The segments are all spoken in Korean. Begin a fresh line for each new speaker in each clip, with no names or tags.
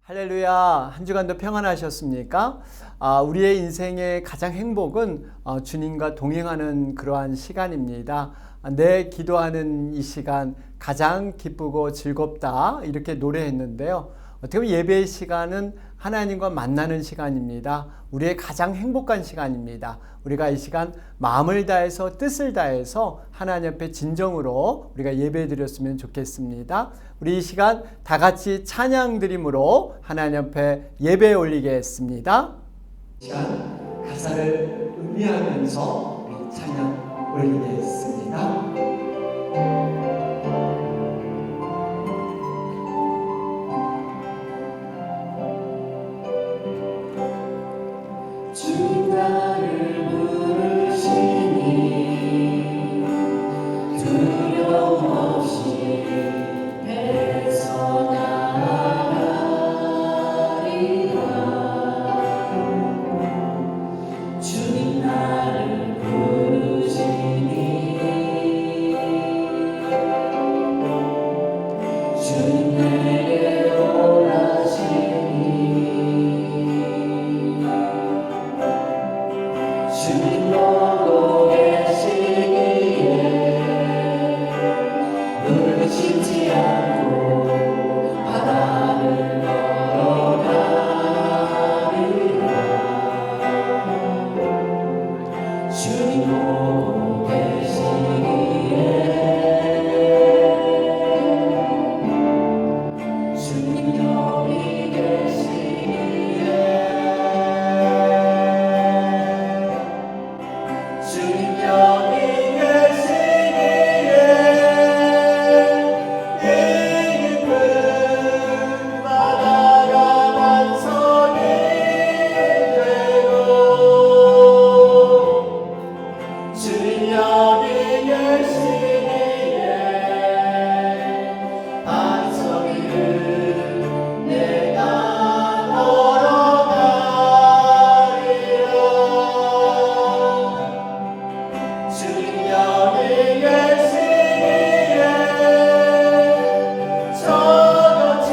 할렐루야. 한 주간도 평안하셨습니까? 우리의 인생의 가장 행복은 주님과 동행하는 그러한 시간입니다. 내 기도하는 이 시간 가장 기쁘고 즐겁다 이렇게 노래했는데요. 어떻게 보면 예배의 시간은 하나님과 만나는 시간입니다. 우리의 가장 행복한 시간입니다. 우리가 이 시간 마음을 다해서 뜻을 다해서 하나님 앞에 진정으로 우리가 예배 드렸으면 좋겠습니다. 우리 이 시간 다 같이 찬양 드림으로 하나님 앞에 예배 올리겠습니다. 이 시간 가사를 음미하면서 우리 찬양 올리겠습니다.
주님 나를 부르시니 두려움 없이 배서 나아가리라. 주님 나를 부르시니 주님 내게 오라시니 주님 보고 계시기에 물리치지 않고 바다를 걸어가리라. 주님 보고 계시기에 주님 여기 계시기에 주님 여기 계시기에 이 깊은 바다가 반석이 되고 주님 여기 계시기에 반석 위를 내가 걸어가리라. 주님 여기 계시기에 저 거친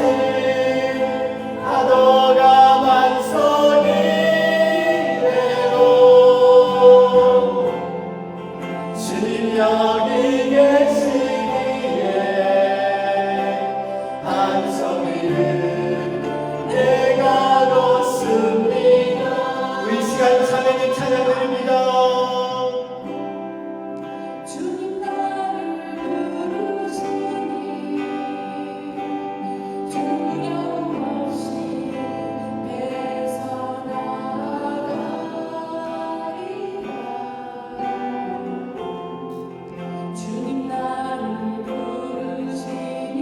파도가 반석이 되고 주님 여기 계시기에 반석 위를 내가 걷습니다. 우리 시간 찬양님 찬양드립니다. 주님 나를 부르시니 두려움 없이 배서 나아가리라. 주님 나를 부르시니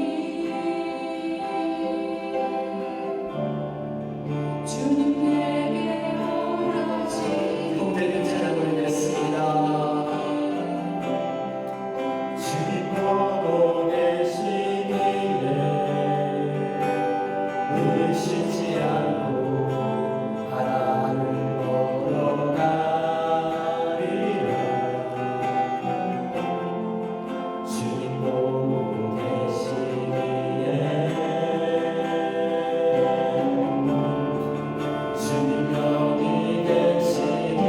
주님 내게 오라시니 복되는 찬양 올리겠습니다. 주님 보고 계시기에 의심치 않고 바다를 걸어가리라. 주님 보고 계시기에 주님 여기 계시기에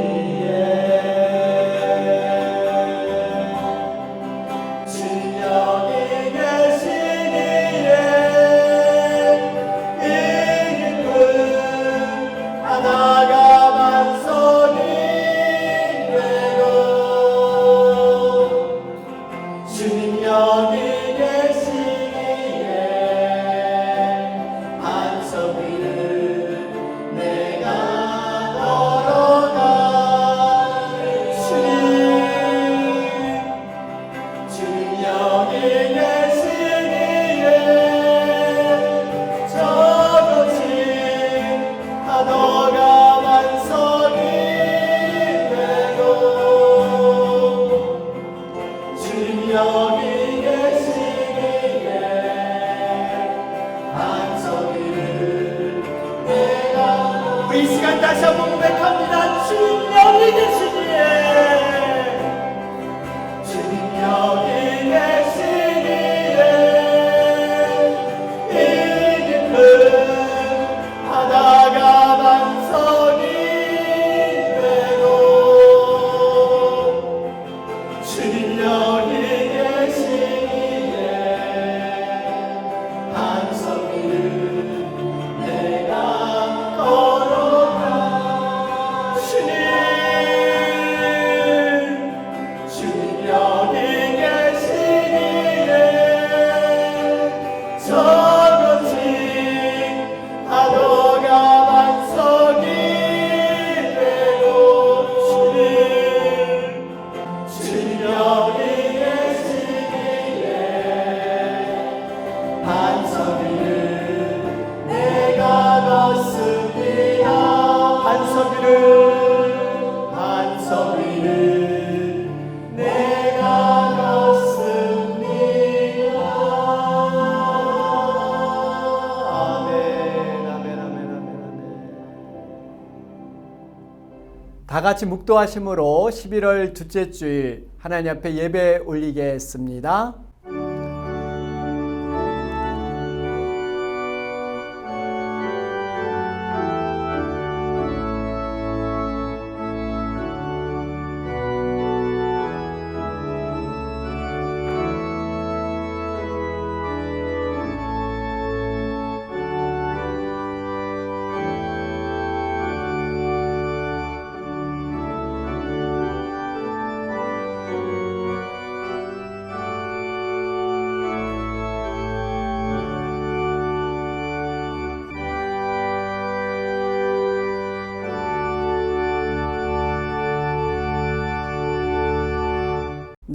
주님 여기 계시기에 이 깊은 바다가 반석이 되고 주님 여기 계시기에 반석 위를 내가 걸어가리. 주님 여기 계시기에 저 거친 파도가 반석이 되고 주님 여기 계시기에 반석 위를 내가 우리 시간 다시 한번 고백합니다. 주님 여기 계시기에 주님 여기 계시기에 이 깊은 작은 반석 위를 내가 걷습니다. 아멘, 아멘, 아멘, 아멘, 아멘.
다 같이 묵도하심으로 11월 둘째 주일 하나님 앞에 예배 올리겠습니다.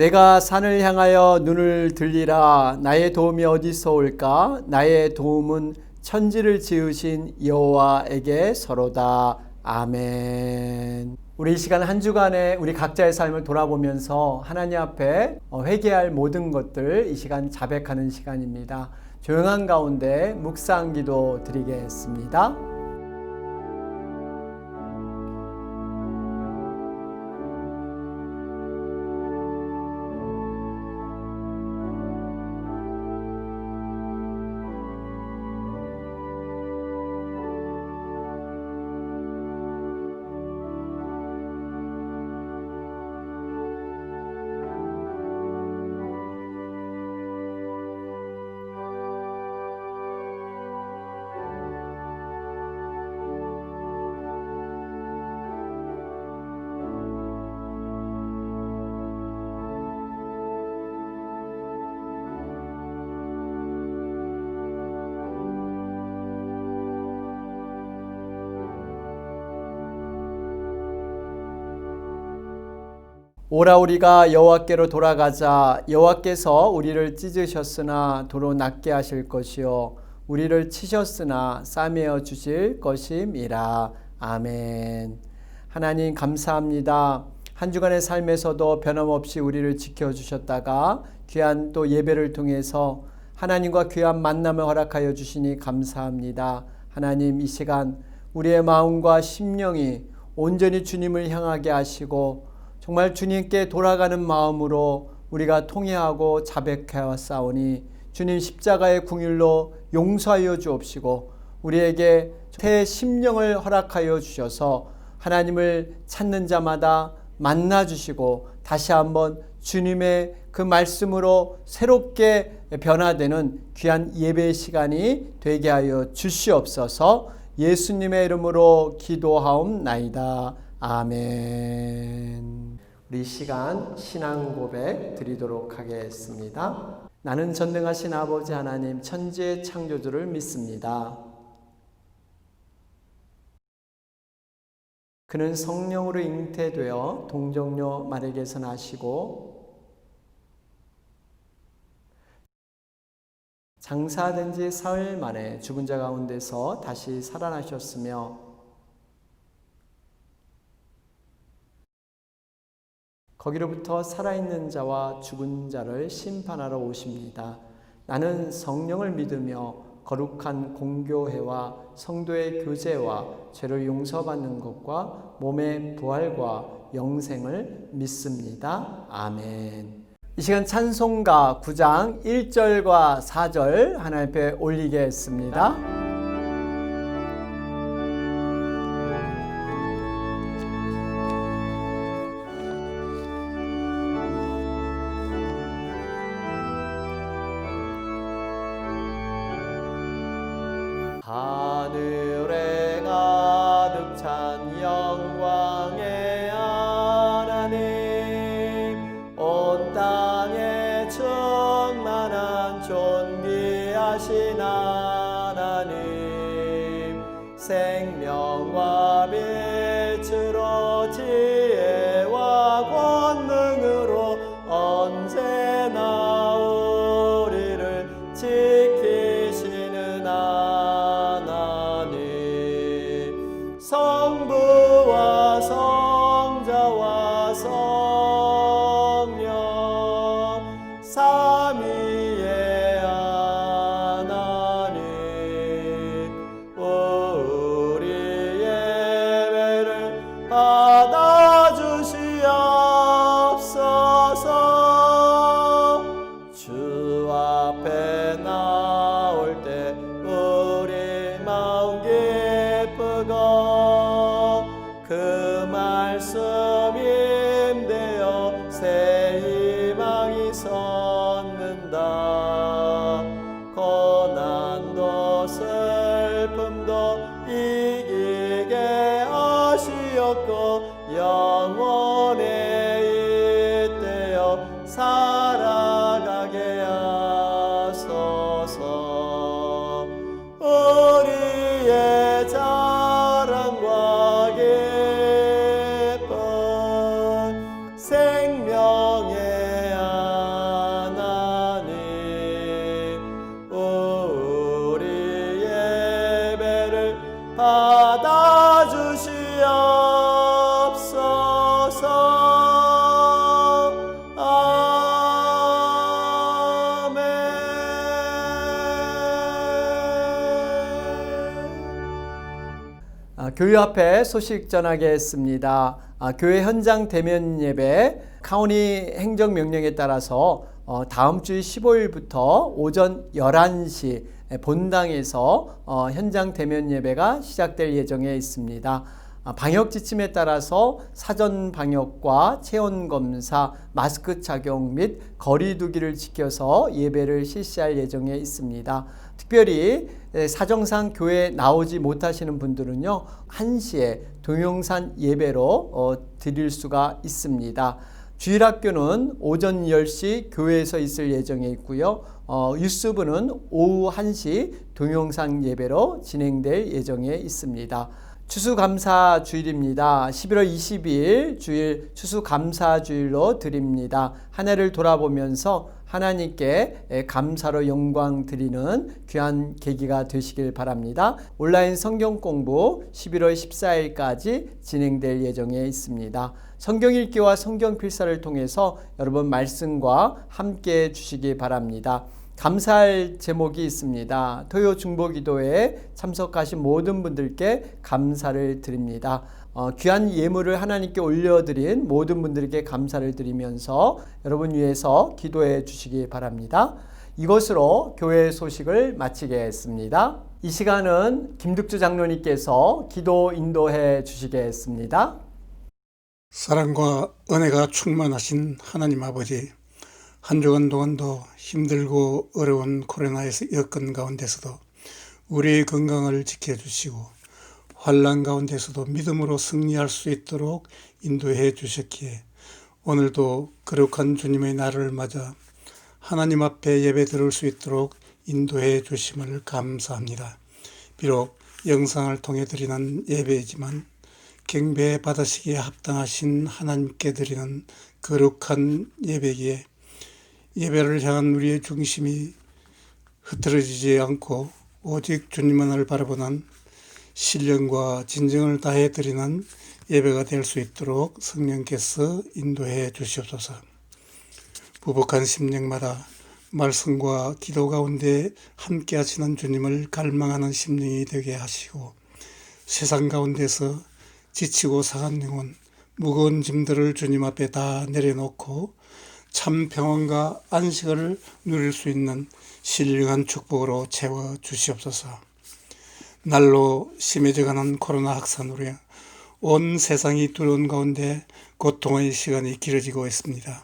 내가 산을 향하여 눈을 들리라. 나의 도움이 어디서 올까? 나의 도움은 천지를 지으신 여호와에게서로다. 아멘. 우리 이 시간 한 주간의 우리 각자의 삶을 돌아보면서 하나님 앞에 회개할 모든 것들 이 시간 자백하는 시간입니다. 조용한 가운데 묵상 기도 드리겠습니다. 오라 우리가 여호와께로 돌아가자. 여호와께서 우리를 찢으셨으나 도로 낫게 하실 것이요 우리를 치셨으나 싸매어 주실 것임이라. 아멘. 하나님 감사합니다. 한 주간의 삶에서도 변함없이 우리를 지켜주셨다가 귀한 또 예배를 통해서 하나님과 귀한 만남을 허락하여 주시니 감사합니다. 하나님 이 시간 우리의 마음과 심령이 온전히 주님을 향하게 하시고 정말 주님께 돌아가는 마음으로 우리가 통회하고 자백하여 싸우니 주님 십자가의 궁율로 용서하여 주옵시고 우리에게 새 심령을 허락하여 주셔서 하나님을 찾는 자마다 만나 주시고 다시 한번 주님의 그 말씀으로 새롭게 변화되는 귀한 예배의 시간이 되게 하여 주시옵소서. 예수님의 이름으로 기도하옵나이다. 아멘. 우리 시간 신앙 고백 드리도록 하겠습니다. 나는 전능하신 아버지 하나님 천지의 창조주를 믿습니다. 그는 성령으로 잉태되어 동정녀 마리아에게서 나시고 장사된 지 사흘 만에 죽은 자 가운데서 다시 살아나셨으며 거기로부터 살아있는 자와 죽은 자를 심판하러 오십니다. 나는 성령을 믿으며 거룩한 공교회와 성도의 교제와 죄를 용서받는 것과 몸의 부활과 영생을 믿습니다. 아멘. 이 시간 찬송가 9장 1절과 4절 하나님 앞에 올리겠습니다. 하늘에 가득 찬 영광의 하나님 온 땅에 충만한 존귀하신 하나님 생명과 빛으로 지혜와 권능으로 언제나 우리를 지키시는 하나님 성부와
영원에 잇대어 살아가게 하소서. 우리의 자랑과 기쁨 생명의 하나님, 우리 예배를 받아주시옵소서. 아멘.
교회 앞에 소식 전하겠습니다. 교회 현장 대면 예배 카운티 행정명령에 따라서 다음 주 15일부터 오전 11시 본당에서 현장 대면 예배가 시작될 예정에 있습니다. 방역 지침에 따라서 사전 방역과 체온 검사, 마스크 착용 및 거리 두기를 지켜서 예배를 실시할 예정에 있습니다. 특별히 사정상 교회에 나오지 못하시는 분들은요, 1시에 동영상 예배로 드릴 수가 있습니다. 주일학교는 오전 10시 교회에서 있을 예정에 있고요. 유스부는 오후 1시 동영상 예배로 진행될 예정에 있습니다. 추수감사 주일입니다. 11월 22일 주일 추수감사 주일로 드립니다. 한 해를 돌아보면서 하나님께 감사로 영광 드리는 귀한 계기가 되시길 바랍니다. 온라인 성경 공부 11월 14일까지 진행될 예정에 있습니다. 성경 읽기와 성경 필사를 통해서 여러분 말씀과 함께 주시기 바랍니다. 감사할 제목이 있습니다. 토요 중보기도에 참석하신 모든 분들께 감사를 드립니다. 귀한 예물을 하나님께 올려드린 모든 분들에게 감사를 드리면서 여러분 위해서 기도해 주시기 바랍니다. 이것으로 교회 소식을 마치겠습니다. 이 시간은 김득주 장로님께서 기도 인도해 주시겠습니다.
사랑과 은혜가 충만하신 하나님 아버지, 한 주간 동안도 힘들고 어려운 코로나의 여건 가운데서도 우리의 건강을 지켜주시고 환난 가운데서도 믿음으로 승리할 수 있도록 인도해 주셨기에 오늘도 거룩한 주님의 날을 맞아 하나님 앞에 예배 드릴 수 있도록 인도해 주심을 감사합니다. 비록 영상을 통해 드리는 예배이지만 경배 받으시기에 합당하신 하나님께 드리는 거룩한 예배기에 예배를 향한 우리의 중심이 흐트러지지 않고 오직 주님만을 바라보는 신령과 진정을 다해 드리는 예배가 될 수 있도록 성령께서 인도해 주시옵소서. 부복한 심령마다 말씀과 기도 가운데 함께 하시는 주님을 갈망하는 심령이 되게 하시고 세상 가운데서 지치고 상한 영혼, 무거운 짐들을 주님 앞에 다 내려놓고 참 평안과 안식을 누릴 수 있는 신령한 축복으로 채워 주시옵소서. 날로 심해져가는 코로나 확산으로 온 세상이 두려운 가운데 고통의 시간이 길어지고 있습니다.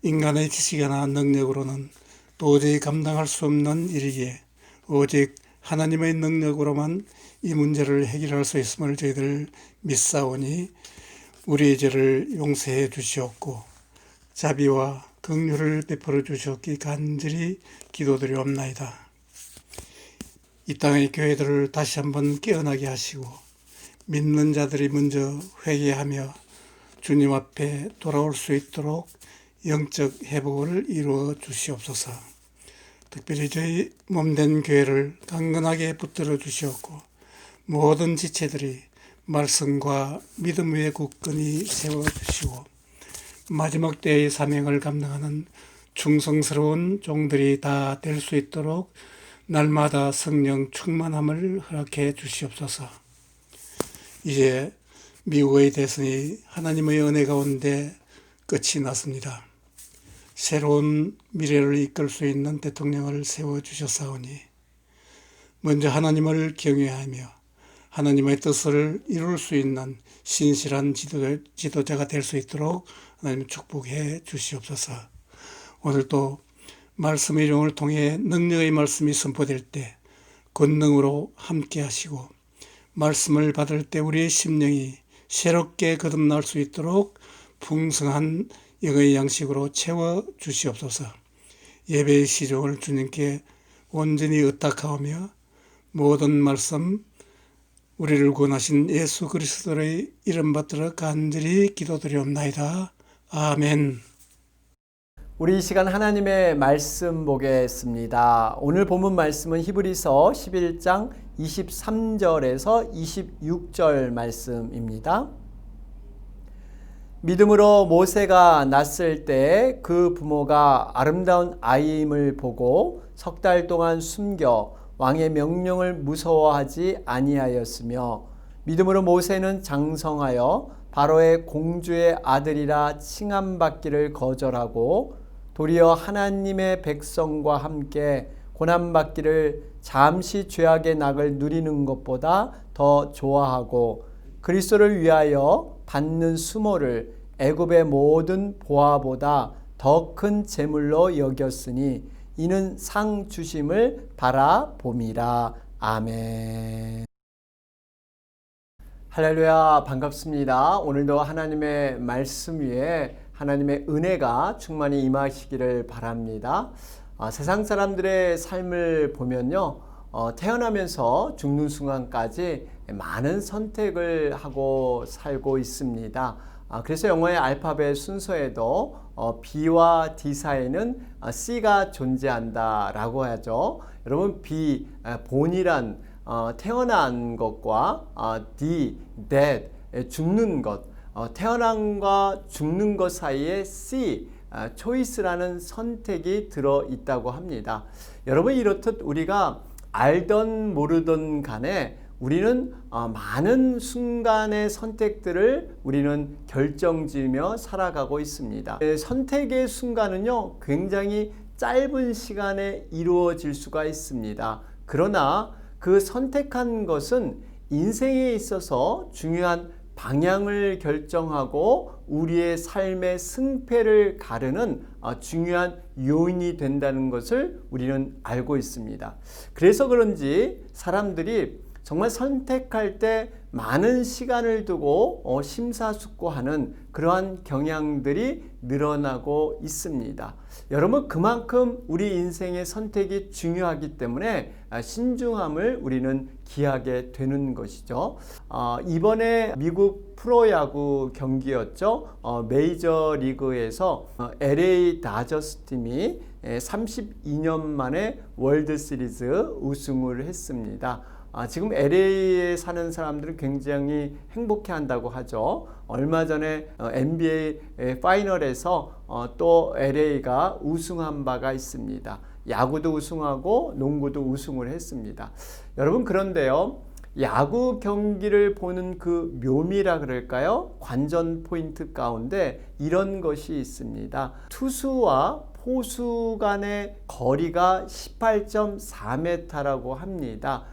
인간의 지식이나 능력으로는 도저히 감당할 수 없는 일이기에 오직 하나님의 능력으로만 이 문제를 해결할 수 있음을 저희들 믿사오니 우리의 죄를 용서해 주시옵고 자비와 긍휼을 베풀어 주시옵기 간절히 기도드리옵나이다. 이 땅의 교회들을 다시 한번 깨어나게 하시고 믿는 자들이 먼저 회개하며 주님 앞에 돌아올 수 있도록 영적 회복을 이루어 주시옵소서. 특별히 저희 몸된 교회를 강건하게 붙들어 주시옵고 모든 지체들이 말씀과 믿음 위에 굳건히 세워주시고 마지막 때의 사명을 감당하는 충성스러운 종들이 다 될 수 있도록 날마다 성령 충만함을 허락해 주시옵소서. 이제 미국의 대선이 하나님의 은혜 가운데 끝이 났습니다. 새로운 미래를 이끌 수 있는 대통령을 세워주셨사오니 먼저 하나님을 경외하며 하나님의 뜻을 이룰 수 있는 신실한 지도자가 될 수 있도록 하나님 축복해 주시옵소서. 오늘도 말씀의 종을 통해 능력의 말씀이 선포될 때 권능으로 함께 하시고 말씀을 받을 때 우리의 심령이 새롭게 거듭날 수 있도록 풍성한 영의 양식으로 채워 주시옵소서. 예배의 시종을 주님께 온전히 의탁하오며 모든 말씀 우리를 구원하신 예수 그리스도의 이름 받들어 간절히 기도드리옵나이다. 아멘.
우리 이 시간 하나님의 말씀 보겠습니다. 오늘 본문 말씀은 히브리서 11장 23절에서 26절 말씀입니다. 믿음으로 모세가 낳았을 때 그 부모가 아름다운 아이임을 보고 석 달 동안 숨겨 왕의 명령을 무서워하지 아니하였으며 믿음으로 모세는 장성하여 바로의 공주의 아들이라 칭함받기를 거절하고 도리어 하나님의 백성과 함께 고난받기를 잠시 죄악의 낙을 누리는 것보다 더 좋아하고 그리스도를 위하여 받는 수모를 애굽의 모든 보화보다 더 큰 재물로 여겼으니 이는 상 주심을 바라봄이라. 아멘. 할렐루야, 반갑습니다. 오늘도 하나님의 말씀 위에 하나님의 은혜가 충만히 임하시기를 바랍니다. 세상 사람들의 삶을 보면요, 태어나면서 죽는 순간까지 많은 선택을 하고 살고 있습니다. 그래서 영어의 알파벳 순서에도 B와 D 사이에는 C가 존재한다라고 하죠. 여러분, B, 본이란 태어난 것과 D, dead, 죽는 것, 태어남과 죽는 것 사이에 C, choice라는 선택이 들어있다고 합니다. 여러분, 이렇듯 우리가 알던 모르던 간에 우리는 많은 순간의 선택들을 우리는 결정지으며 살아가고 있습니다. 선택의 순간은요, 굉장히 짧은 시간에 이루어질 수가 있습니다. 그러나 그 선택한 것은 인생에 있어서 중요한 방향을 결정하고 우리의 삶의 승패를 가르는 중요한 요인이 된다는 것을 우리는 알고 있습니다. 그래서 그런지 사람들이 정말 선택할 때 많은 시간을 두고 심사숙고하는 그러한 경향들이 늘어나고 있습니다. 여러분, 그만큼 우리 인생의 선택이 중요하기 때문에 신중함을 우리는 기하게 되는 것이죠. 이번에 미국 프로야구 경기였죠. 메이저리그에서 LA 다저스 팀이 32년 만에 월드시리즈 우승을 했습니다. 지금 LA에 사는 사람들은 굉장히 행복해 한다고 하죠. 얼마 전에 NBA 파이널에서 또 LA가 우승한 바가 있습니다. 야구도 우승하고 농구도 우승을 했습니다. 여러분, 그런데요, 야구 경기를 보는 그 묘미라 그럴까요? 관전 포인트 가운데 이런 것이 있습니다. 투수와 포수 간의 거리가 18.4m라고 합니다.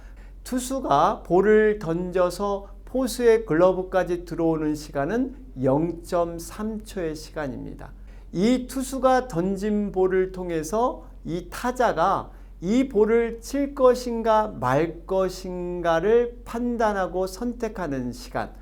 투수가 볼을 던져서 포수의 글러브까지 들어오는 시간은 0.3초의 시간입니다. 이 투수가 던진 볼을 통해서 이 타자가 이 볼을 칠 것인가 말 것인가를 판단하고 선택하는 시간.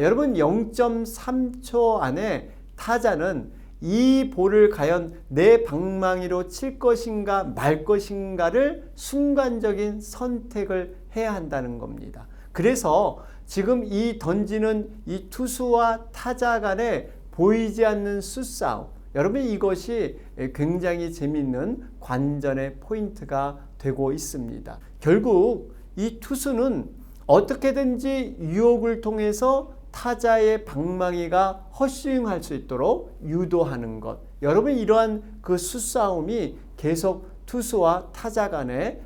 여러분, 0.3초 안에 타자는 이 볼을 과연 내 방망이로 칠 것인가 말 것인가를 순간적인 선택을 해야 한다는 겁니다. 그래서 지금 이 던지는 이 투수와 타자 간에 보이지 않는 수싸움, 여러분, 이것이 굉장히 재미있는 관전의 포인트가 되고 있습니다. 결국 이 투수는 어떻게든지 유혹을 통해서 타자의 방망이가 헛스윙할 수 있도록 유도하는 것. 여러분, 이러한 그 수싸움이 계속 투수와 타자 간에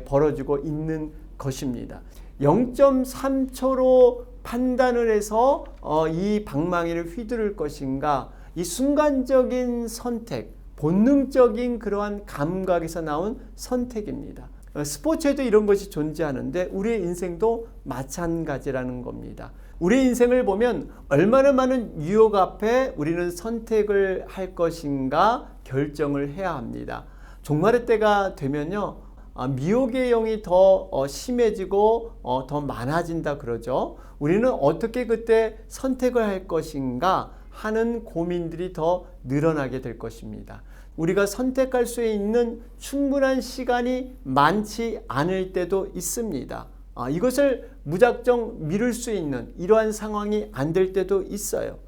벌어지고 있는 것입니다. 0.3초로 판단을 해서 이 방망이를 휘두를 것인가, 이 순간적인 선택, 본능적인 그러한 감각에서 나온 선택입니다. 스포츠에도 이런 것이 존재하는데 우리의 인생도 마찬가지라는 겁니다. 우리 인생을 보면 얼마나 많은 유혹 앞에 우리는 선택을 할 것인가 결정을 해야 합니다. 종말의 때가 되면요, 미혹의 영이 더 심해지고 더 많아진다 그러죠. 우리는 어떻게 그때 선택을 할 것인가 하는 고민들이 더 늘어나게 될 것입니다. 우리가 선택할 수 있는 충분한 시간이 많지 않을 때도 있습니다. 이것을 무작정 미룰 수 있는 이러한 상황이 안 될 때도 있어요.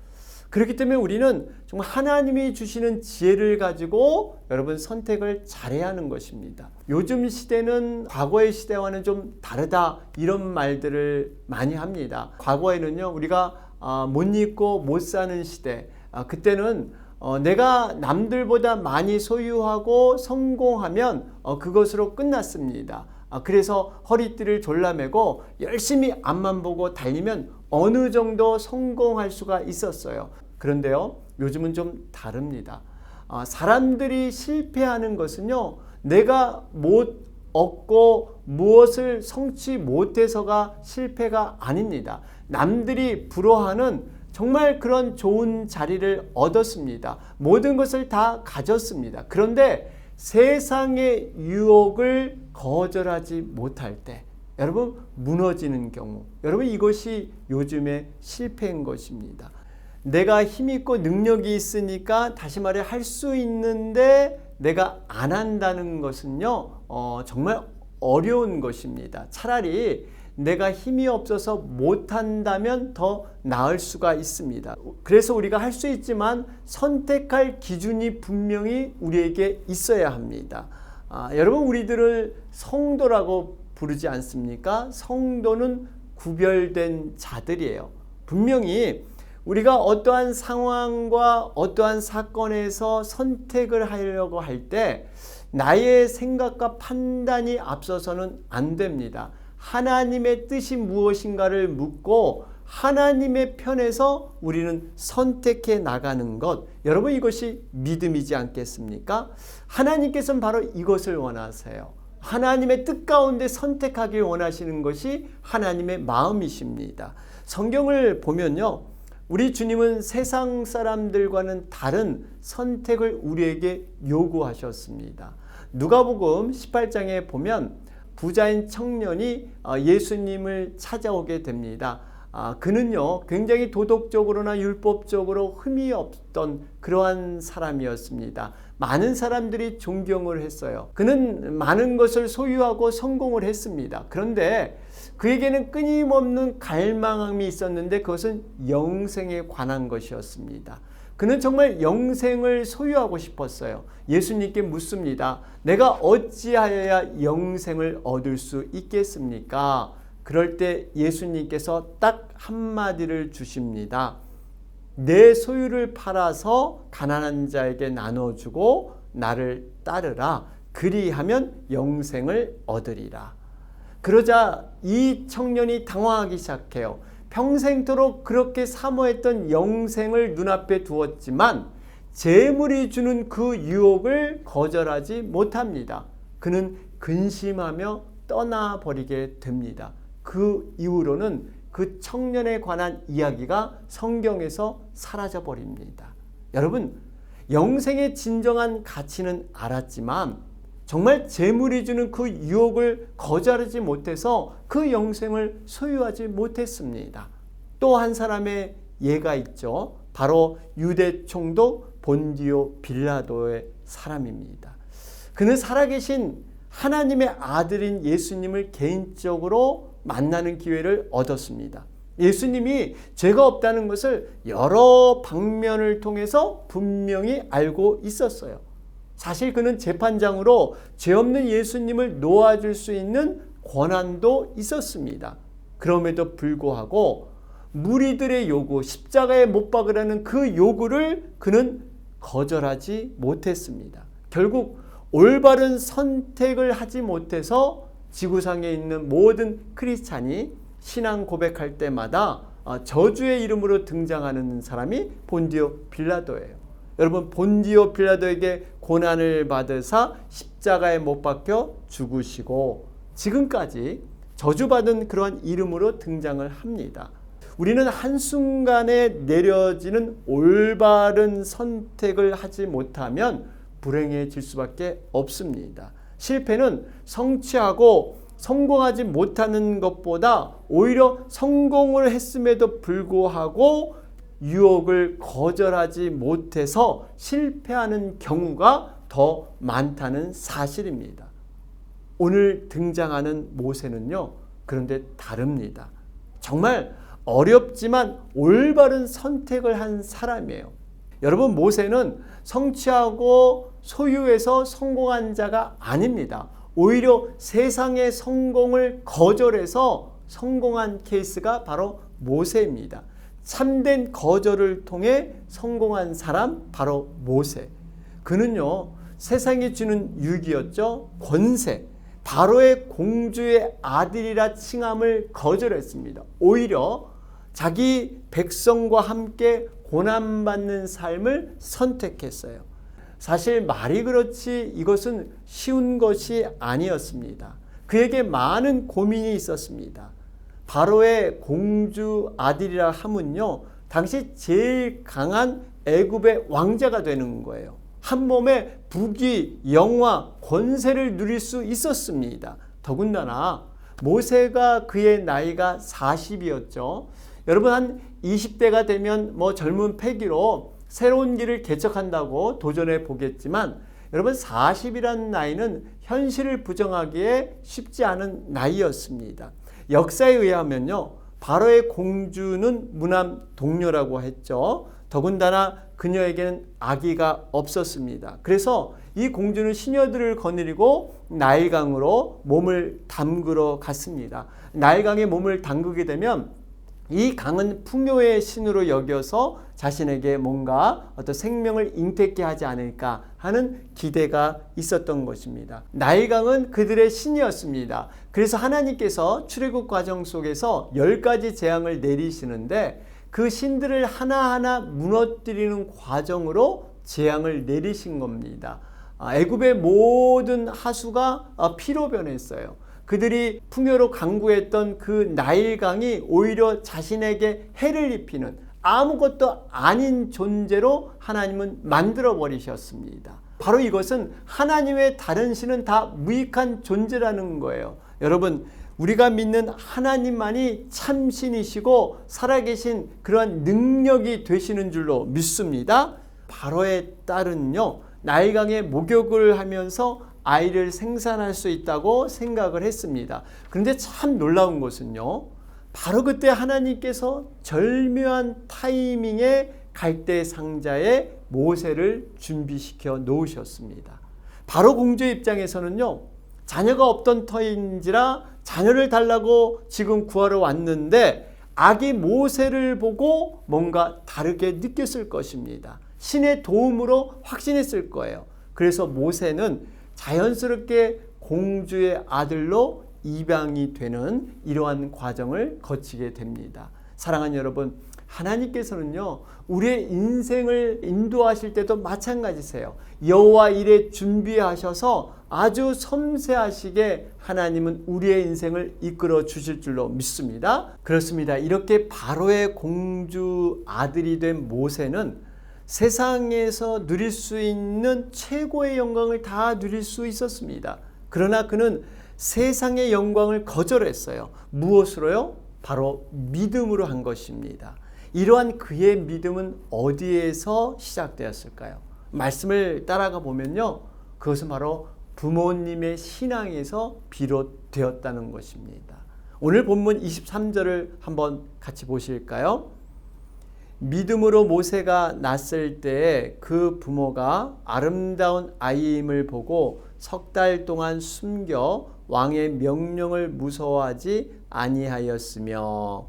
그렇기 때문에 우리는 정말 하나님이 주시는 지혜를 가지고 여러분 선택을 잘해야 하는 것입니다. 요즘 시대는 과거의 시대와는 좀 다르다 이런 말들을 많이 합니다. 과거에는요 우리가 못 입고 못 사는 시대, 그때는 내가 남들보다 많이 소유하고 성공하면 그것으로 끝났습니다. 그래서 허리띠를 졸라매고 열심히 앞만 보고 달리면 어느 정도 성공할 수가 있었어요. 그런데요 요즘은 좀 다릅니다. 사람들이 실패하는 것은요 내가 못 얻고 무엇을 성취 못해서가 실패가 아닙니다. 남들이 부러워하는 정말 그런 좋은 자리를 얻었습니다. 모든 것을 다 가졌습니다. 그런데 세상의 유혹을 거절하지 못할 때 여러분 무너지는 경우, 여러분 이것이 요즘의 실패인 것입니다. 내가 힘있고 능력이 있으니까 다시 말해 할 수 있는데 내가 안 한다는 것은요 정말 어려운 것입니다. 차라리 내가 힘이 없어서 못한다면 더 나을 수가 있습니다. 그래서 우리가 할 수 있지만 선택할 기준이 분명히 우리에게 있어야 합니다. 여러분 우리들을 성도라고 부르지 않습니까? 성도는 구별된 자들이에요. 분명히 우리가 어떠한 상황과 어떠한 사건에서 선택을 하려고 할 때 나의 생각과 판단이 앞서서는 안 됩니다. 하나님의 뜻이 무엇인가를 묻고 하나님의 편에서 우리는 선택해 나가는 것, 여러분 이것이 믿음이지 않겠습니까? 하나님께서는 바로 이것을 원하세요. 하나님의 뜻 가운데 선택하길 원하시는 것이 하나님의 마음이십니다. 성경을 보면요 우리 주님은 세상 사람들과는 다른 선택을 우리에게 요구하셨습니다. 누가복음 18장에 보면 부자인 청년이 예수님을 찾아오게 됩니다. 그는요 굉장히 도덕적으로나 율법적으로 흠이 없던 그러한 사람이었습니다. 많은 사람들이 존경을 했어요. 그는 많은 것을 소유하고 성공을 했습니다. 그런데 그에게는 끊임없는 갈망함이 있었는데 그것은 영생에 관한 것이었습니다. 그는 정말 영생을 소유하고 싶었어요. 예수님께 묻습니다. 내가 어찌하여야 영생을 얻을 수 있겠습니까? 그럴 때 예수님께서 딱 한마디를 주십니다. 내 소유를 팔아서 가난한 자에게 나눠주고 나를 따르라. 그리하면 영생을 얻으리라. 그러자 이 청년이 당황하기 시작해요. 평생토록 그렇게 사모했던 영생을 눈앞에 두었지만 재물이 주는 그 유혹을 거절하지 못합니다. 그는 근심하며 떠나버리게 됩니다. 그 이후로는 그 청년에 관한 이야기가 성경에서 사라져버립니다. 여러분, 영생의 진정한 가치는 알았지만 정말 재물이 주는 그 유혹을 거절하지 못해서 그 영생을 소유하지 못했습니다. 또 한 사람의 예가 있죠. 바로 유대 총독 본디오 빌라도의 사람입니다. 그는 살아계신 하나님의 아들인 예수님을 개인적으로 만나는 기회를 얻었습니다. 예수님이 죄가 없다는 것을 여러 방면을 통해서 분명히 알고 있었어요. 사실 그는 재판장으로 죄 없는 예수님을 놓아줄 수 있는 권한도 있었습니다. 그럼에도 불구하고 무리들의 요구, 십자가에 못 박으라는 그 요구를 그는 거절하지 못했습니다. 결국 올바른 선택을 하지 못해서 지구상에 있는 모든 크리스찬이 신앙 고백할 때마다 저주의 이름으로 등장하는 사람이 본디오 빌라도예요. 여러분, 본디오 빌라도에게 고난을 받으사 십자가에 못 박혀 죽으시고 지금까지 저주받은 그러한 이름으로 등장을 합니다. 우리는 한순간에 내려지는 올바른 선택을 하지 못하면 불행해질 수밖에 없습니다. 실패는 성취하고 성공하지 못하는 것보다 오히려 성공을 했음에도 불구하고 유혹을 거절하지 못해서 실패하는 경우가 더 많다는 사실입니다. 오늘 등장하는 모세는요, 그런데 다릅니다. 정말 어렵지만 올바른 선택을 한 사람이에요. 여러분, 모세는 성취하고 소유해서 성공한 자가 아닙니다. 오히려 세상의 성공을 거절해서 성공한 케이스가 바로 모세입니다. 참된 거절을 통해 성공한 사람 바로 모세. 그는요, 세상이 주는 유익이었죠. 권세, 바로의 공주의 아들이라 칭함을 거절했습니다. 오히려 자기 백성과 함께 고난받는 삶을 선택했어요. 사실 말이 그렇지 이것은 쉬운 것이 아니었습니다. 그에게 많은 고민이 있었습니다. 바로의 공주 아들이라 함은요, 당시 제일 강한 애굽의 왕자가 되는 거예요. 한 몸에 부귀, 영화, 권세를 누릴 수 있었습니다. 더군다나 모세가 그의 나이가 40이었죠. 여러분, 한 20대가 되면 젊은 패기로 새로운 길을 개척한다고 도전해 보겠지만, 여러분 40이라는 나이는 현실을 부정하기에 쉽지 않은 나이였습니다. 역사에 의하면요, 바로의 공주는 무남 동료라고 했죠. 더군다나 그녀에게는 아기가 없었습니다. 그래서 이 공주는 시녀들을 거느리고 나일강으로 몸을 담그러 갔습니다. 나일강에 몸을 담그게 되면 이 강은 풍요의 신으로 여겨서 자신에게 뭔가 어떤 생명을 잉태케 하지 않을까 하는 기대가 있었던 것입니다. 나일강은 그들의 신이었습니다. 그래서 하나님께서 출애굽 과정 속에서 10가지 재앙을 내리시는데 그 신들을 하나하나 무너뜨리는 과정으로 재앙을 내리신 겁니다. 애굽의 모든 하수가 피로 변했어요. 그들이 풍요로 강구했던 그 나일강이 오히려 자신에게 해를 입히는 아무것도 아닌 존재로 하나님은 만들어 버리셨습니다. 바로 이것은 하나님의 다른 신은 다 무익한 존재라는 거예요. 여러분, 우리가 믿는 하나님만이 참신이시고 살아계신 그러한 능력이 되시는 줄로 믿습니다. 바로의 딸은요, 나일강에 목욕을 하면서 아이를 생산할 수 있다고 생각을 했습니다. 그런데 참 놀라운 것은요, 바로 그때 하나님께서 절묘한 타이밍에 갈대 상자에 모세를 준비시켜 놓으셨습니다. 바로 공주의 입장에서는요, 자녀가 없던 터인지라 자녀를 달라고 지금 구하러 왔는데 아기 모세를 보고 뭔가 다르게 느꼈을 것입니다. 신의 도움으로 확신했을 거예요. 그래서 모세는 자연스럽게 공주의 아들로 입양이 되는 이러한 과정을 거치게 됩니다. 사랑하는 여러분, 하나님께서는요, 우리의 인생을 인도하실 때도 마찬가지세요. 여호와 일에 준비하셔서 아주 섬세하시게 하나님은 우리의 인생을 이끌어 주실 줄로 믿습니다. 그렇습니다. 이렇게 바로의 공주 아들이 된 모세는 세상에서 누릴 수 있는 최고의 영광을 다 누릴 수 있었습니다. 그러나 그는 세상의 영광을 거절했어요. 무엇으로요? 바로 믿음으로 한 것입니다. 이러한 그의 믿음은 어디에서 시작되었을까요? 말씀을 따라가 보면요, 그것은 바로 부모님의 신앙에서 비롯되었다는 것입니다. 오늘 본문 23절을 한번 같이 보실까요? 믿음으로 모세가 낳았을 때 그 부모가 아름다운 아이임을 보고 석 달 동안 숨겨 왕의 명령을 무서워하지 아니하였으며,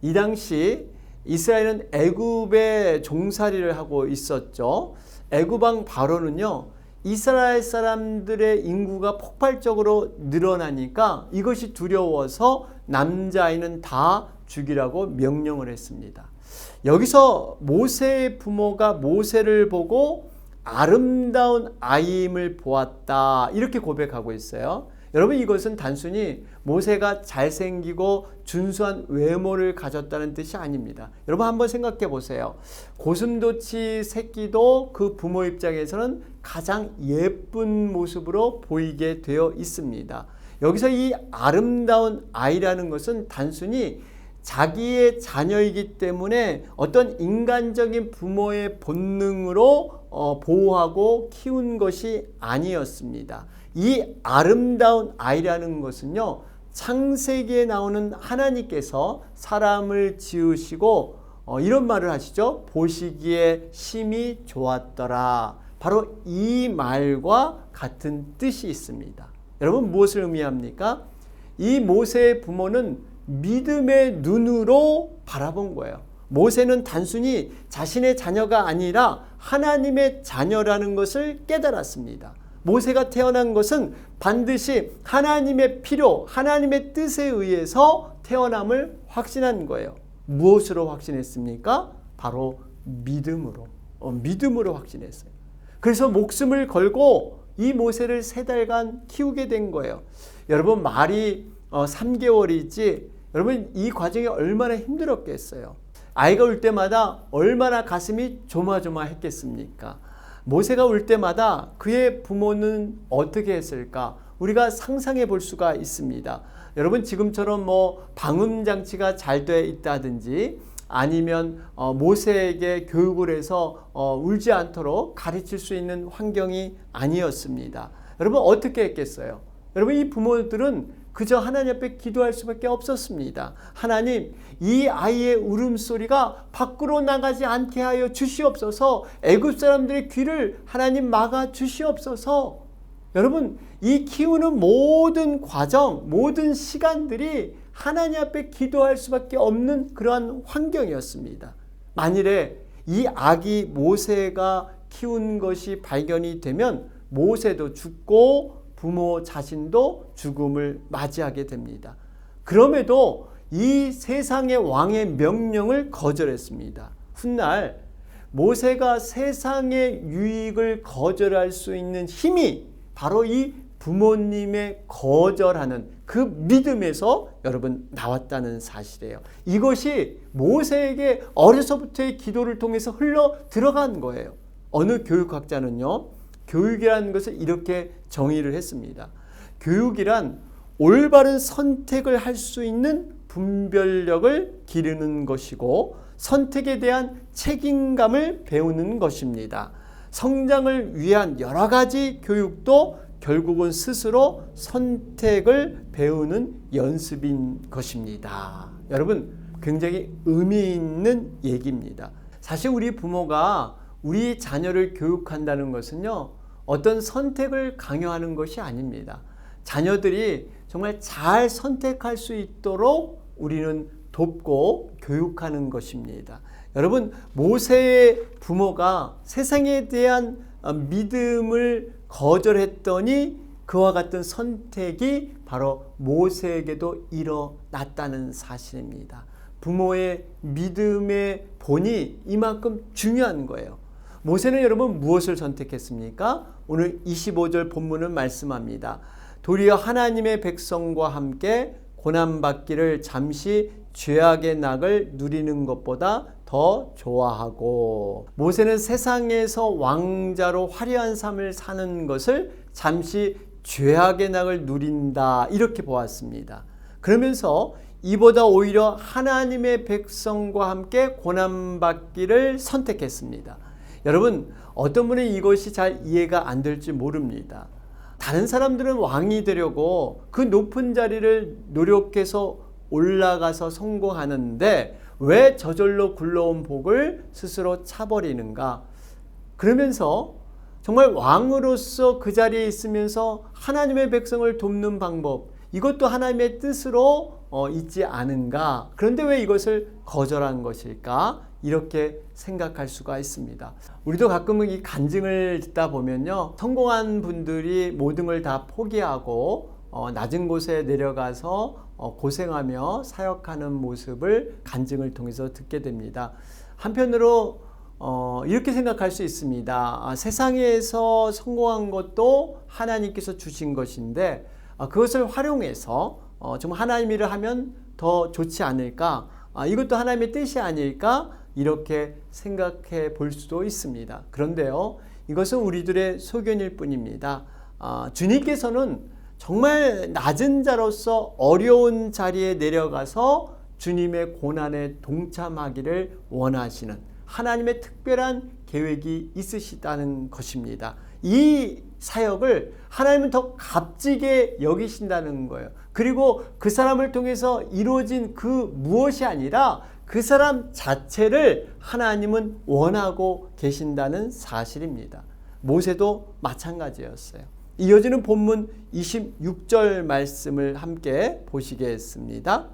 이 당시 이스라엘은 애굽의 종살이를 하고 있었죠. 애굽 왕 바로는요, 이스라엘 사람들의 인구가 폭발적으로 늘어나니까 이것이 두려워서 남자아이는 다 죽이라고 명령을 했습니다. 여기서 모세의 부모가 모세를 보고 아름다운 아이임을 보았다, 이렇게 고백하고 있어요. 여러분, 이것은 단순히 모세가 잘생기고 준수한 외모를 가졌다는 뜻이 아닙니다. 여러분, 한번 생각해 보세요. 고슴도치 새끼도 그 부모 입장에서는 가장 예쁜 모습으로 보이게 되어 있습니다. 여기서 이 아름다운 아이라는 것은 단순히 자기의 자녀이기 때문에 어떤 인간적인 부모의 본능으로 보호하고 키운 것이 아니었습니다. 이 아름다운 아이라는 것은요, 창세기에 나오는 하나님께서 사람을 지으시고 이런 말을 하시죠. 보시기에 심히 좋았더라. 바로 이 말과 같은 뜻이 있습니다. 여러분, 무엇을 의미합니까? 이 모세의 부모는 믿음의 눈으로 바라본 거예요. 모세는 단순히 자신의 자녀가 아니라 하나님의 자녀라는 것을 깨달았습니다. 모세가 태어난 것은 반드시 하나님의 필요, 하나님의 뜻에 의해서 태어남을 확신한 거예요. 무엇으로 확신했습니까? 바로 믿음으로. 믿음으로 확신했어요. 그래서 목숨을 걸고 이 모세를 3달간 키우게 된 거예요. 여러분, 말이 3개월이지 여러분, 이 과정이 얼마나 힘들었겠어요. 아이가 울 때마다 얼마나 가슴이 조마조마했겠습니까? 모세가 울 때마다 그의 부모는 어떻게 했을까? 우리가 상상해 볼 수가 있습니다. 여러분, 지금처럼 방음장치가 잘 돼 있다든지 아니면 모세에게 교육을 해서 울지 않도록 가르칠 수 있는 환경이 아니었습니다. 여러분, 어떻게 했겠어요? 여러분, 이 부모들은 그저 하나님 앞에 기도할 수밖에 없었습니다. 하나님, 이 아이의 울음소리가 밖으로 나가지 않게 하여 주시옵소서. 애굽 사람들의 귀를 하나님 막아 주시옵소서. 여러분, 이 키우는 모든 과정, 모든 시간들이 하나님 앞에 기도할 수밖에 없는 그러한 환경이었습니다. 만일에 이 아기 모세가 키운 것이 발견이 되면 모세도 죽고 부모 자신도 죽음을 맞이하게 됩니다. 그럼에도 이 세상의 왕의 명령을 거절했습니다. 훗날 모세가 세상의 유익을 거절할 수 있는 힘이 바로 이 부모님의 거절하는 그 믿음에서 여러분 나왔다는 사실이에요. 이것이 모세에게 어려서부터의 기도를 통해서 흘러 들어간 거예요. 어느 교육학자는요, 교육이라는 것을 이렇게 정의를 했습니다. 교육이란 올바른 선택을 할 수 있는 분별력을 기르는 것이고 선택에 대한 책임감을 배우는 것입니다. 성장을 위한 여러 가지 교육도 결국은 스스로 선택을 배우는 연습인 것입니다. 여러분, 굉장히 의미 있는 얘기입니다. 사실 우리 부모가 우리 자녀를 교육한다는 것은요, 어떤 선택을 강요하는 것이 아닙니다. 자녀들이 정말 잘 선택할 수 있도록 우리는 돕고 교육하는 것입니다. 여러분, 모세의 부모가 세상에 대한 믿음을 거절했더니 그와 같은 선택이 바로 모세에게도 일어났다는 사실입니다. 부모의 믿음의 본이 이만큼 중요한 거예요. 모세는 여러분 무엇을 선택했습니까? 오늘 25절 본문은 말씀합니다. 도리어 하나님의 백성과 함께 고난받기를 잠시 죄악의 낙을 누리는 것보다 더 좋아하고, 모세는 세상에서 왕자로 화려한 삶을 사는 것을 잠시 죄악의 낙을 누린다, 이렇게 보았습니다. 그러면서 이보다 오히려 하나님의 백성과 함께 고난받기를 선택했습니다. 여러분, 어떤 분은 이것이 잘 이해가 안 될지 모릅니다. 다른 사람들은 왕이 되려고 그 높은 자리를 노력해서 올라가서 성공하는데 왜 저절로 굴러온 복을 스스로 차버리는가? 그러면서 정말 왕으로서 그 자리에 있으면서 하나님의 백성을 돕는 방법, 이것도 하나님의 뜻으로 있지 않은가? 그런데 왜 이것을 거절한 것일까? 이렇게 생각할 수가 있습니다. 우리도 가끔은 이 간증을 듣다 보면요, 성공한 분들이 모든 걸 다 포기하고 낮은 곳에 내려가서 고생하며 사역하는 모습을 간증을 통해서 듣게 됩니다. 한편으로 이렇게 생각할 수 있습니다. 세상에서 성공한 것도 하나님께서 주신 것인데 그것을 활용해서 좀 하나님 일을 하면 더 좋지 않을까, 이것도 하나님의 뜻이 아닐까, 이렇게 생각해 볼 수도 있습니다. 그런데요, 이것은 우리들의 소견일 뿐입니다. 주님께서는 정말 낮은 자로서 어려운 자리에 내려가서 주님의 고난에 동참하기를 원하시는 하나님의 특별한 계획이 있으시다는 것입니다. 이 사역을 하나님은 더 값지게 여기신다는 거예요. 그리고 그 사람을 통해서 이루어진 그 무엇이 아니라 그 사람 자체를 하나님은 원하고 계신다는 사실입니다. 모세도 마찬가지였어요. 이어지는 본문 26절 말씀을 함께 보시겠습니다.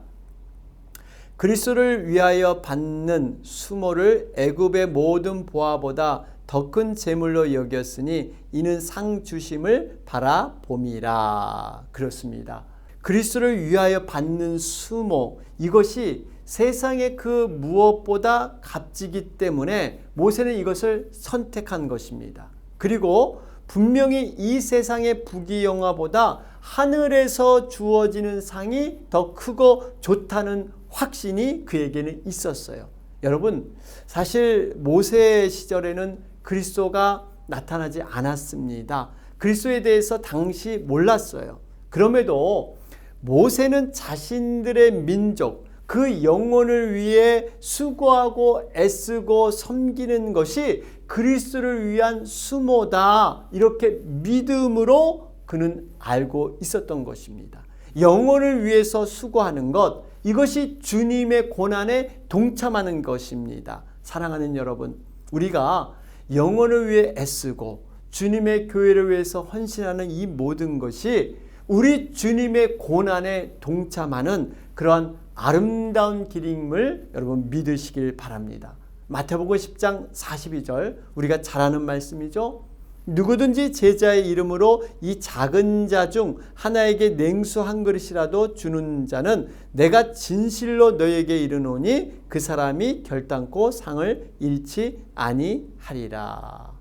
그리스도를 위하여 받는 수모를 애굽의 모든 보화보다 더 큰 재물로 여겼으니 이는 상 주심을 바라봄이라. 그렇습니다. 그리스도를 위하여 받는 수모, 이것이 세상의 그 무엇보다 값지기 때문에 모세는 이것을 선택한 것입니다. 그리고 분명히 이 세상의 부귀영화보다 하늘에서 주어지는 상이 더 크고 좋다는 확신이 그에게는 있었어요. 여러분, 사실 모세 시절에는 그리스도가 나타나지 않았습니다. 그리스도에 대해서 당시 몰랐어요. 그럼에도 모세는 자신들의 민족, 그 영혼을 위해 수고하고 애쓰고 섬기는 것이 그리스도를 위한 수모다, 이렇게 믿음으로 그는 알고 있었던 것입니다. 영혼을 위해서 수고하는 것, 이것이 주님의 고난에 동참하는 것입니다. 사랑하는 여러분, 우리가 영혼을 위해 애쓰고 주님의 교회를 위해서 헌신하는 이 모든 것이 우리 주님의 고난에 동참하는 그러한 아름다운 길임을 여러분 믿으시길 바랍니다. 마태복음 10장 42절, 우리가 잘 아는 말씀이죠. 누구든지 제자의 이름으로 이 작은 자 중 하나에게 냉수 한 그릇이라도 주는 자는 내가 진실로 너에게 이르노니 그 사람이 결단코 상을 잃지 아니하리라.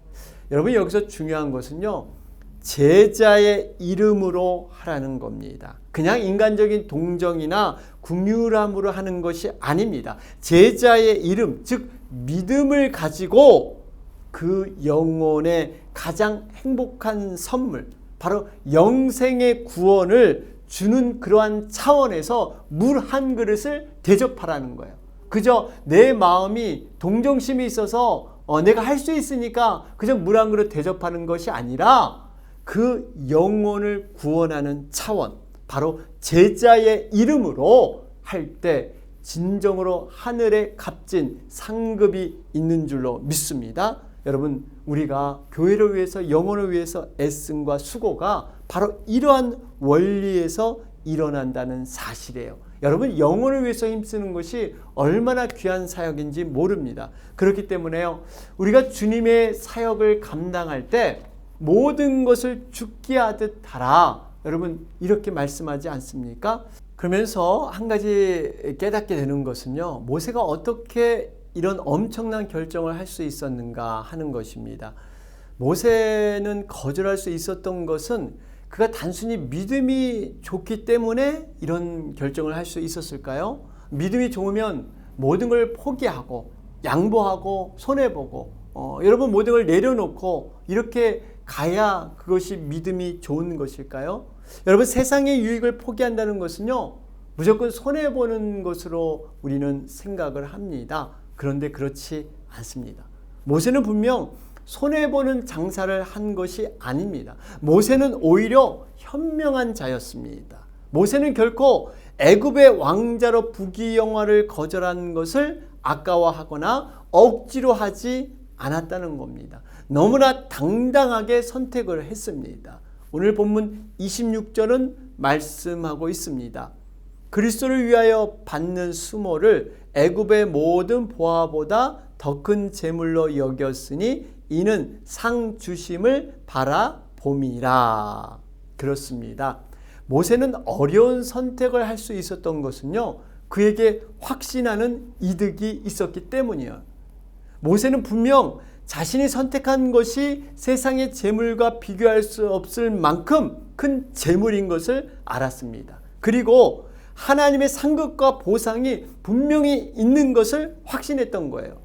여러분, 여기서 중요한 것은요, 제자의 이름으로 하라는 겁니다. 그냥 인간적인 동정이나 긍휼함으로 하는 것이 아닙니다. 제자의 이름, 즉 믿음을 가지고 그 영혼의 가장 행복한 선물, 바로 영생의 구원을 주는 그러한 차원에서 물 한 그릇을 대접하라는 거예요. 그저 내 마음이 동정심이 있어서 내가 할 수 있으니까 그저 물 한 그릇 대접하는 것이 아니라 그 영혼을 구원하는 차원, 바로 제자의 이름으로 할 때 진정으로 하늘의 값진 상급이 있는 줄로 믿습니다. 여러분, 우리가 교회를 위해서, 영혼을 위해서 애씀과 수고가 바로 이러한 원리에서 일어난다는 사실이에요. 여러분, 영혼을 위해서 힘쓰는 것이 얼마나 귀한 사역인지 모릅니다. 그렇기 때문에요, 우리가 주님의 사역을 감당할 때 모든 것을 죽게 하듯 하라, 여러분 이렇게 말씀하지 않습니까? 그러면서 한 가지 깨닫게 되는 것은요, 모세가 어떻게 이런 엄청난 결정을 할 수 있었는가 하는 것입니다. 모세는 거절할 수 있었던 것은 그가 단순히 믿음이 좋기 때문에 이런 결정을 할 수 있었을까요? 믿음이 좋으면 모든 걸 포기하고 양보하고 손해보고 여러분 모든 걸 내려놓고 이렇게 가야 그것이 믿음이 좋은 것일까요? 여러분, 세상의 유익을 포기한다는 것은요, 무조건 손해보는 것으로 우리는 생각을 합니다. 그런데 그렇지 않습니다. 모세는 분명 손해보는 장사를 한 것이 아닙니다. 모세는 오히려 현명한 자였습니다. 모세는 결코 애굽의 왕자로 부귀영화를 거절한 것을 아까워하거나 억지로 하지 않았다는 겁니다. 너무나 당당하게 선택을 했습니다. 오늘 본문 26절은 말씀하고 있습니다. 그리스도를 위하여 받는 수모를 애굽의 모든 보화보다 더 큰 재물로 여겼으니 이는 상 주심을 바라봄이라. 그렇습니다. 모세는 어려운 선택을 할 수 있었던 것은요, 그에게 확신하는 이득이 있었기 때문이에요. 모세는 분명 자신이 선택한 것이 세상의 재물과 비교할 수 없을 만큼 큰 재물인 것을 알았습니다. 그리고 하나님의 상급과 보상이 분명히 있는 것을 확신했던 거예요.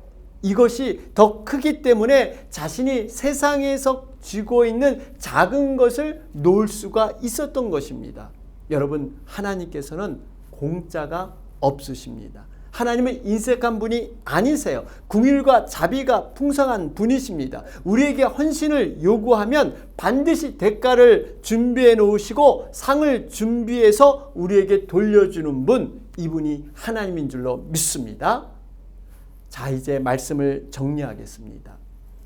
이것이 더 크기 때문에 자신이 세상에서 쥐고 있는 작은 것을 놓을 수가 있었던 것입니다. 여러분, 하나님께서는 공짜가 없으십니다. 하나님은 인색한 분이 아니세요. 긍휼과 자비가 풍성한 분이십니다. 우리에게 헌신을 요구하면 반드시 대가를 준비해 놓으시고 상을 준비해서 우리에게 돌려주는 분, 이분이 하나님인 줄로 믿습니다. 자, 이제 말씀을 정리하겠습니다.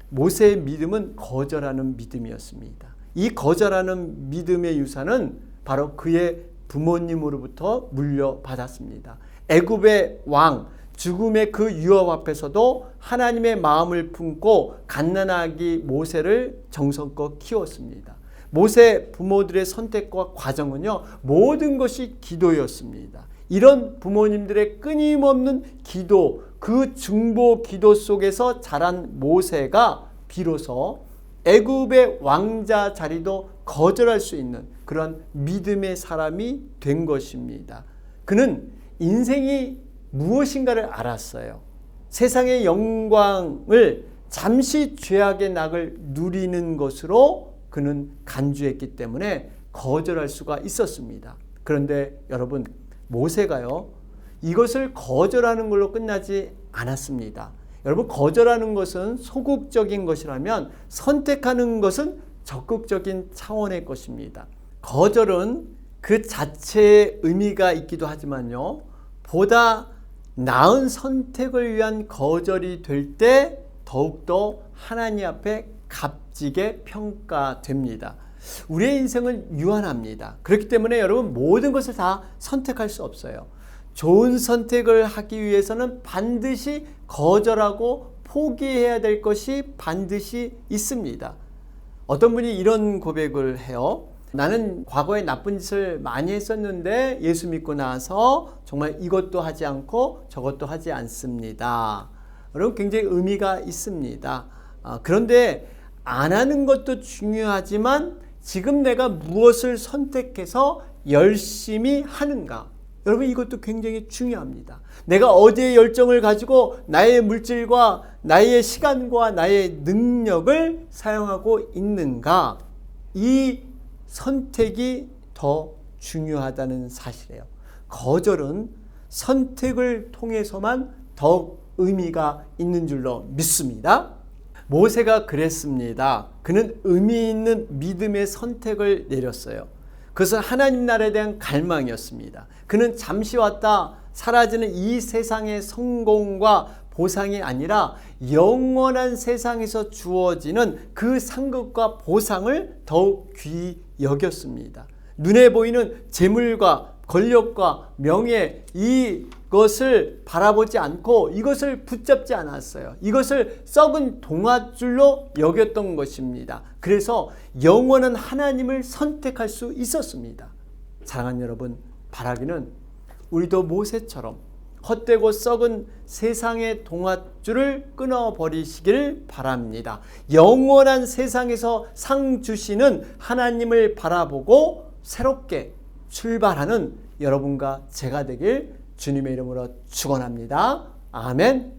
모세의 믿음은 거절하는 믿음이었습니다. 이 거절하는 믿음의 유산은 바로 그의 부모님으로부터 물려받았습니다. 애굽의 왕, 죽음의 그 유업 앞에서도 하나님의 마음을 품고 갓난아기 모세를 정성껏 키웠습니다. 모세 부모들의 선택과 과정은요, 모든 것이 기도였습니다. 이런 부모님들의 끊임없는 기도, 그 중보 기도 속에서 자란 모세가 비로소 애굽의 왕자 자리도 거절할 수 있는 그런 믿음의 사람이 된 것입니다. 그는 인생이 무엇인가를 알았어요. 세상의 영광을 잠시 죄악의 낙을 누리는 것으로 그는 간주했기 때문에 거절할 수가 있었습니다. 그런데 여러분, 모세가요, 이것을 거절하는 걸로 끝나지 않았습니다. 여러분, 거절하는 것은 소극적인 것이라면 선택하는 것은 적극적인 차원의 것입니다. 거절은 그 자체의 의미가 있기도 하지만요, 보다 나은 선택을 위한 거절이 될 때 더욱더 하나님 앞에 값지게 평가됩니다. 우리의 인생은 유한합니다. 그렇기 때문에 여러분, 모든 것을 다 선택할 수 없어요. 좋은 선택을 하기 위해서는 반드시 거절하고 포기해야 될 것이 반드시 있습니다. 어떤 분이 이런 고백을 해요. 나는 과거에 나쁜 짓을 많이 했었는데 예수 믿고 나서 정말 이것도 하지 않고 저것도 하지 않습니다. 여러분, 굉장히 의미가 있습니다. 그런데 안 하는 것도 중요하지만 지금 내가 무엇을 선택해서 열심히 하는가, 여러분, 이것도 굉장히 중요합니다. 내가 어디에 열정을 가지고 나의 물질과 나의 시간과 나의 능력을 사용하고 있는가, 이 선택이 더 중요하다는 사실이에요. 거절은 선택을 통해서만 더욱 의미가 있는 줄로 믿습니다. 모세가 그랬습니다. 그는 의미 있는 믿음의 선택을 내렸어요. 그것은 하나님 나라에 대한 갈망이었습니다. 그는 잠시 왔다 사라지는 이 세상의 성공과 보상이 아니라 영원한 세상에서 주어지는 그 상급과 보상을 더욱 귀히 여겼습니다. 눈에 보이는 재물과 권력과 명예, 이것을 바라보지 않고 이것을 붙잡지 않았어요. 이것을 썩은 동아줄로 여겼던 것입니다. 그래서 영원한 하나님을 선택할 수 있었습니다. 사랑하는 여러분, 바라기는 우리도 모세처럼 헛되고 썩은 세상의 동아줄을 끊어버리시길 바랍니다. 영원한 세상에서 상 주시는 하나님을 바라보고 새롭게 출발하는 여러분과 제가 되길 주님의 이름으로 축원합니다. 아멘.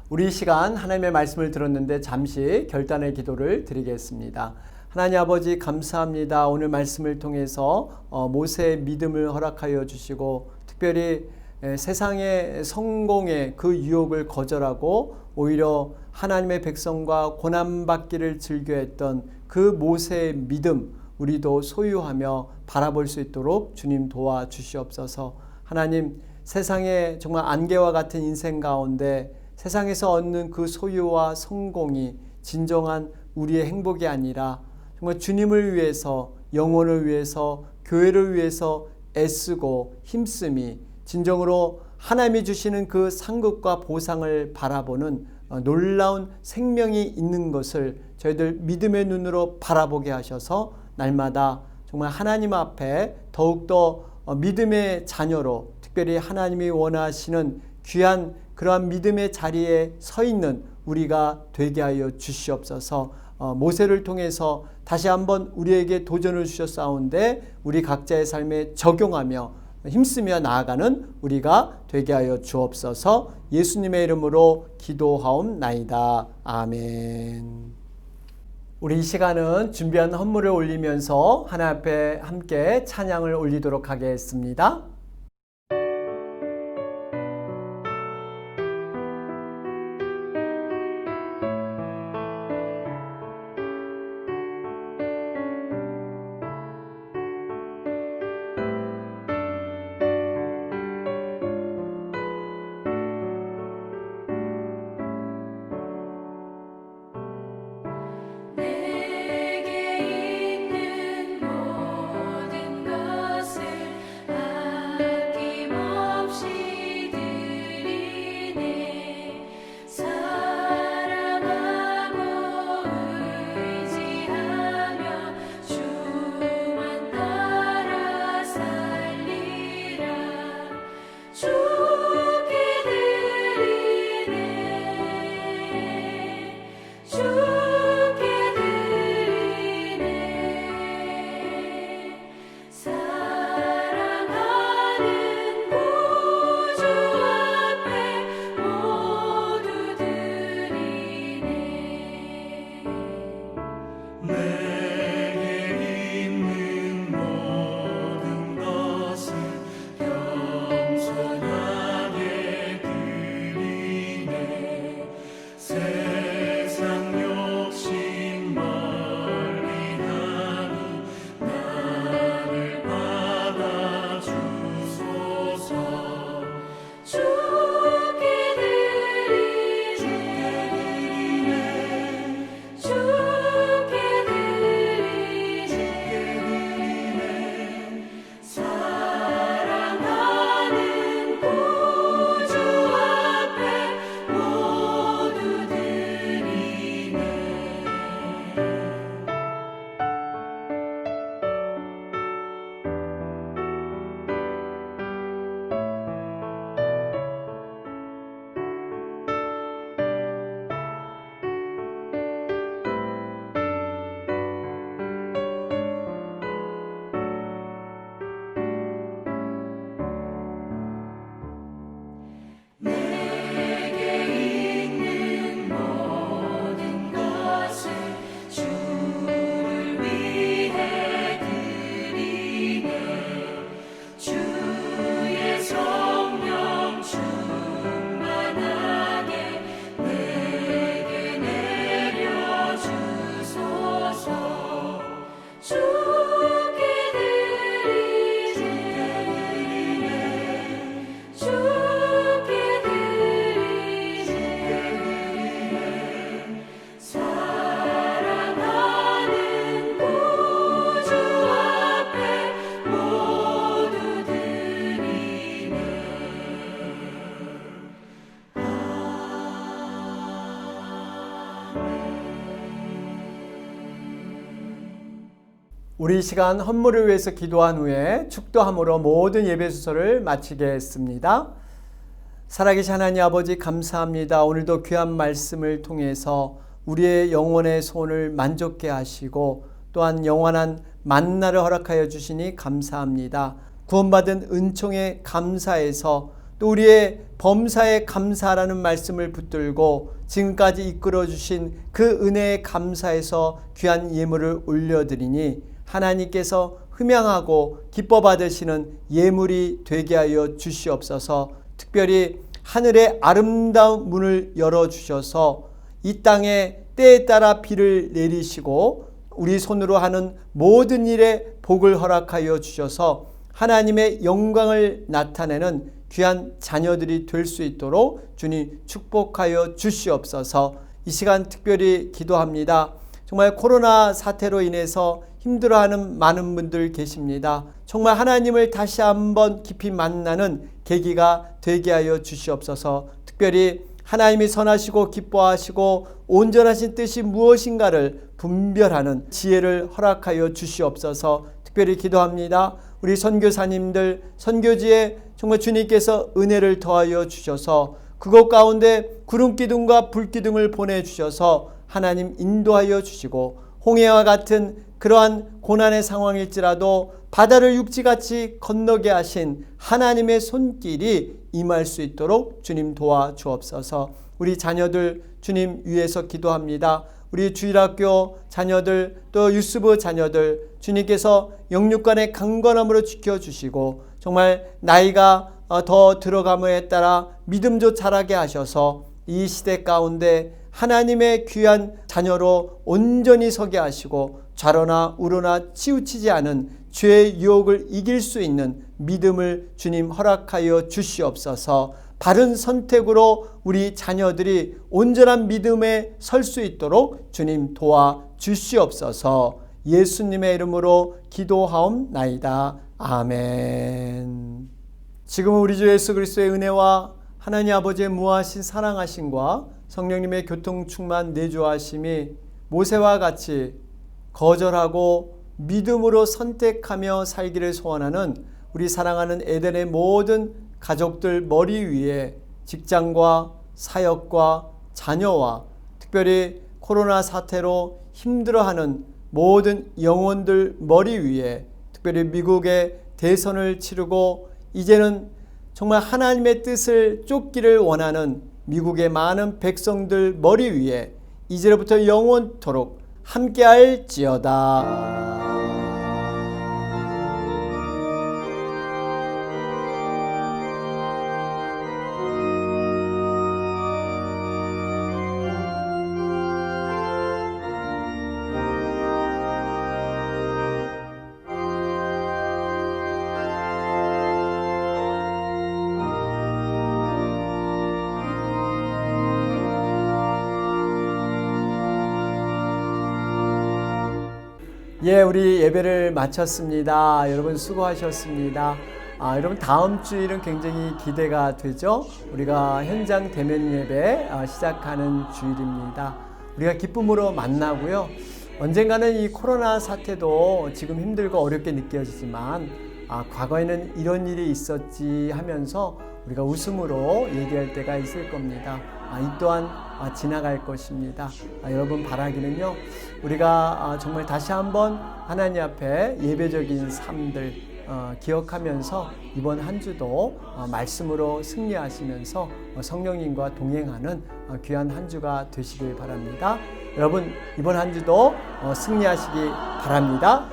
우리 이 시간 하나님의 말씀을 들었는데 잠시 결단의 기도를 드리겠습니다. 하나님 아버지, 감사합니다. 오늘 말씀을 통해서 모세의 믿음을 허락하여 주시고 특별히 세상의 성공의 그 유혹을 거절하고 오히려 하나님의 백성과 고난받기를 즐겨했던 그 모세의 믿음, 우리도 소유하며 바라볼 수 있도록 주님 도와주시옵소서. 하나님, 세상의 정말 안개와 같은 인생 가운데 세상에서 얻는 그 소유와 성공이 진정한 우리의 행복이 아니라 정말 주님을 위해서, 영혼을 위해서, 교회를 위해서 애쓰고 힘쓰미 진정으로 하나님이 주시는 그 상급과 보상을 바라보는 놀라운 생명이 있는 것을 저희들 믿음의 눈으로 바라보게 하셔서 날마다 정말 하나님 앞에 더욱더 믿음의 자녀로, 특별히 하나님이 원하시는 귀한 그러한 믿음의 자리에 서 있는 우리가 되게 하여 주시옵소서. 모세를 통해서 다시 한번 우리에게 도전을 주셨사온데 우리 각자의 삶에 적용하며 힘쓰며 나아가는 우리가 되게 하여 주옵소서. 예수님의 이름으로 기도하옵나이다. 아멘. 우리 이 시간은 준비한 헌물을 올리면서 하나님 앞에 함께 찬양을 올리도록 하겠습니다. 우리 이 시간 헌물을 위해서 기도한 후에 축도함으로 모든 예배 순서를 마치겠습니다. 살아계신 하나님 아버지 감사합니다. 오늘도 귀한 말씀을 통해서 우리의 영혼의 소원을 만족케 하시고 또한 영원한 만나를 허락하여 주시니 감사합니다. 구원받은 은총에 감사해서 또 우리의 범사에 감사라는 말씀을 붙들고 지금까지 이끌어 주신 그 은혜에 감사해서 귀한 예물을 올려드리니 하나님께서 흠양하고 기뻐 받으시는 예물이 되게 하여 주시옵소서. 특별히 하늘의 아름다운 문을 열어주셔서 이 땅에 때에 따라 비를 내리시고 우리 손으로 하는 모든 일에 복을 허락하여 주셔서 하나님의 영광을 나타내는 귀한 자녀들이 될 수 있도록 주님 축복하여 주시옵소서. 이 시간 특별히 기도합니다. 정말 코로나 사태로 인해서 힘들어하는 많은 분들 계십니다. 정말 하나님을 다시 한번 깊이 만나는 계기가 되게 하여 주시옵소서. 특별히 하나님이 선하시고 기뻐하시고 온전하신 뜻이 무엇인가를 분별하는 지혜를 허락하여 주시옵소서. 특별히 기도합니다. 우리 선교사님들 선교지에 정말 주님께서 은혜를 더하여 주셔서 그곳 가운데 구름기둥과 불기둥을 보내주셔서 하나님 인도하여 주시고 홍해와 같은 그러한 고난의 상황일지라도 바다를 육지같이 건너게 하신 하나님의 손길이 임할 수 있도록 주님 도와주옵소서. 우리 자녀들 주님 위해서 기도합니다. 우리 주일학교 자녀들 또 유스부 자녀들 주님께서 영육간의 강건함으로 지켜주시고 정말 나이가 더 들어감에 따라 믿음도 자라게 하셔서 이 시대 가운데 하나님의 귀한 자녀로 온전히 서게 하시고 좌로나 우로나 치우치지 않은 죄의 유혹을 이길 수 있는 믿음을 주님 허락하여 주시옵소서. 바른 선택으로 우리 자녀들이 온전한 믿음에 설 수 있도록 주님 도와주시옵소서. 예수님의 이름으로 기도하옵나이다. 아멘. 지금은 우리 주 예수 그리스도의 은혜와 하나님 아버지의 무하신 사랑하심과 성령님의 교통 충만 내주하심이 모세와 같이 거절하고 믿음으로 선택하며 살기를 소원하는 우리 사랑하는 에덴의 모든 가족들 머리 위에 직장과 사역과 자녀와 특별히 코로나 사태로 힘들어하는 모든 영혼들 머리 위에 특별히 미국의 대선을 치르고 이제는 정말 하나님의 뜻을 쫓기를 원하는 미국의 많은 백성들 머리 위에 이제로부터 영원토록 함께할지어다. 우리 예배를 마쳤습니다. 여러분 수고하셨습니다. 여러분 다음 주일은 굉장히 기대가 되죠. 우리가 현장 대면 예배 시작하는 주일입니다. 우리가 기쁨으로 만나고요. 언젠가는 이 코로나 사태도 지금 힘들고 어렵게 느껴지지만 과거에는 이런 일이 있었지 하면서 우리가 웃음으로 얘기할 때가 있을 겁니다. 이 또한 지나갈 것입니다. 여러분 바라기는요, 우리가 정말 다시 한번 하나님 앞에 예배적인 삶들 기억하면서 이번 한 주도 말씀으로 승리하시면서 성령님과 동행하는 귀한 한 주가 되시길 바랍니다. 여러분 이번 한 주도 승리하시기 바랍니다.